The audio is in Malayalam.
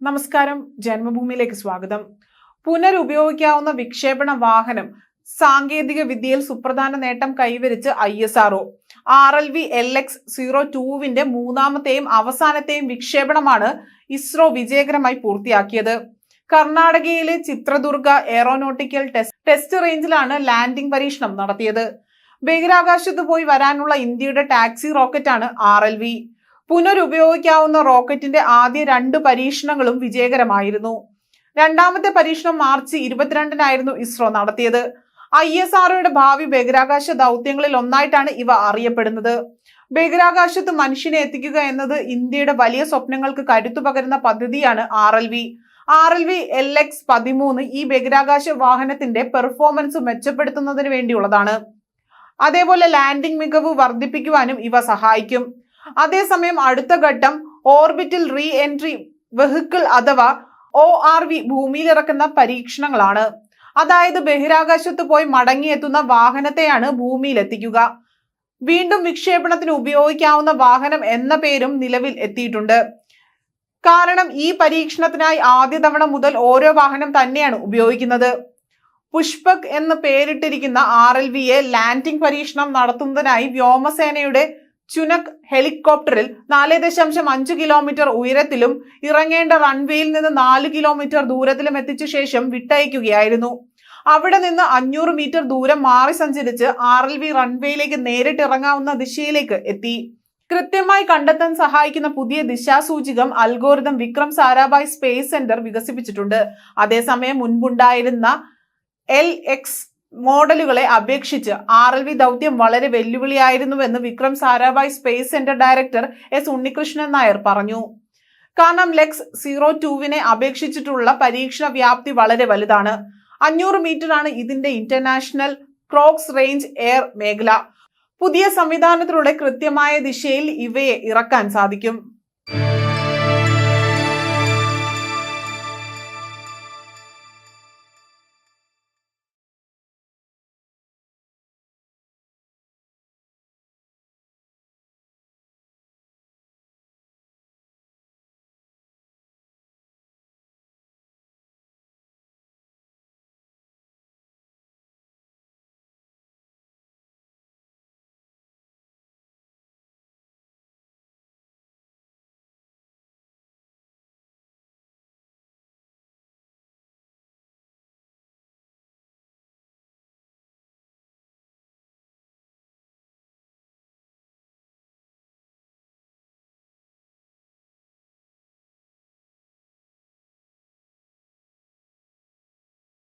നമസ്കാരം, ജന്മഭൂമിയിലേക്ക് സ്വാഗതം. പുനരുപയോഗിക്കാവുന്ന വിക്ഷേപണ വാഹനം സാങ്കേതിക വിദ്യയിൽ സുപ്രധാന നേട്ടം കൈവരിച്ച് ISRO. RLV LX-02വിന്റെ മൂന്നാമത്തെയും അവസാനത്തെയും വിക്ഷേപണമാണ് ഇസ്രോ വിജയകരമായി പൂർത്തിയാക്കിയത്. കർണാടകയിലെ ചിത്രദുർഗ എയറോനോട്ടിക്കൽ ടെസ്റ്റ് റേഞ്ചിലാണ് ലാൻഡിംഗ് പരീക്ഷണം നടത്തിയത്. ബഹിരാകാശത്ത് പോയി വരാനുള്ള ഇന്ത്യയുടെ ടാക്സി റോക്കറ്റാണ് RLV. പുനരുപയോഗിക്കാവുന്ന റോക്കറ്റിന്റെ ആദ്യ 2 പരീക്ഷണങ്ങളും വിജയകരമായിരുന്നു. രണ്ടാമത്തെ പരീക്ഷണം മാർച്ച് 22-നായിരുന്നു ഇസ്രോ നടത്തിയത്. ISROയുടെ ഭാവി ബഹിരാകാശ ദൗത്യങ്ങളിൽ ഒന്നായിട്ടാണ് ഇവ അറിയപ്പെടുന്നത്. ബഹിരാകാശത്ത് മനുഷ്യനെ എത്തിക്കുക എന്നത് ഇന്ത്യയുടെ വലിയ സ്വപ്നങ്ങൾക്ക് കരുത്തു പകരുന്ന പദ്ധതിയാണ് RLV. RLV LX-13 ഈ ബഹിരാകാശ വാഹനത്തിന്റെ പെർഫോമൻസ് മെച്ചപ്പെടുത്തുന്നതിന് വേണ്ടിയുള്ളതാണ്. അതേപോലെ ലാൻഡിംഗ് മികവ് വർദ്ധിപ്പിക്കുവാനും ഇവ സഹായിക്കും. അതേസമയം അടുത്ത ഘട്ടം ഓർബിറ്റൽ റീ എൻട്രി വെഹിക്കിൾ അഥവാ ORV ഭൂമിയിലിറക്കുന്ന പരീക്ഷണങ്ങളാണ്. അതായത് ബഹിരാകാശത്ത് പോയി മടങ്ങിയെത്തുന്ന വാഹനത്തെയാണ് ഭൂമിയിലെത്തിക്കുക. വീണ്ടും വിക്ഷേപണത്തിന് ഉപയോഗിക്കാവുന്ന വാഹനം എന്ന പേരും നിലവിൽ എത്തിയിട്ടുണ്ട്. കാരണം ഈ പരീക്ഷണത്തിനായി ആദ്യ തവണ മുതൽ ഓരോ വാഹനം തന്നെയാണ് ഉപയോഗിക്കുന്നത്. പുഷ്പക് എന്ന് പേരിട്ടിരിക്കുന്ന RLVയെ ലാൻഡിംഗ് പരീക്ഷണം നടത്തുന്നതിനായി വ്യോമസേനയുടെ ചുനക് ഹെലികോപ്റ്ററിൽ 4.5 കിലോമീറ്റർ ഉയരത്തിലും ഇറങ്ങേണ്ട റൺവേയിൽ നിന്ന് 4 കിലോമീറ്റർ ദൂരത്തിലും എത്തിച്ച ശേഷം വിട്ടയക്കുകയായിരുന്നു. അവിടെ നിന്ന് 500 മീറ്റർ ദൂരം മാറി സഞ്ചരിച്ച് RLV റൺവേയിലേക്ക് നേരിട്ട് ഇറങ്ങാവുന്ന ദിശയിലേക്ക് എത്തി. കൃത്യമായി കണ്ടെത്താൻ സഹായിക്കുന്ന പുതിയ ദിശാസൂചികം algorithm Vikram Sarabhai space centre വികസിപ്പിച്ചിട്ടുണ്ട്. അതേസമയം മുൻപുണ്ടായിരുന്ന LX മോഡലുകളെ അപേക്ഷിച്ച് RLV ദൗത്യം വളരെ വെല്ലുവിളിയായിരുന്നുവെന്ന് Vikram Sarabhai space centre director S. Unnikrishnan Nair പറഞ്ഞു. കാരണം LX-02വിനെ അപേക്ഷിച്ചിട്ടുള്ള പരീക്ഷണ വ്യാപ്തി വളരെ വലുതാണ്. 500 മീറ്ററാണ് ഇതിന്റെ ഇന്റർനാഷണൽ ക്രോക്സ് റേഞ്ച് എയർ മേഖല. പുതിയ സംവിധാനത്തിലൂടെ കൃത്യമായ ദിശയിൽ ഇവയെ ഇറക്കാൻ സാധിക്കും.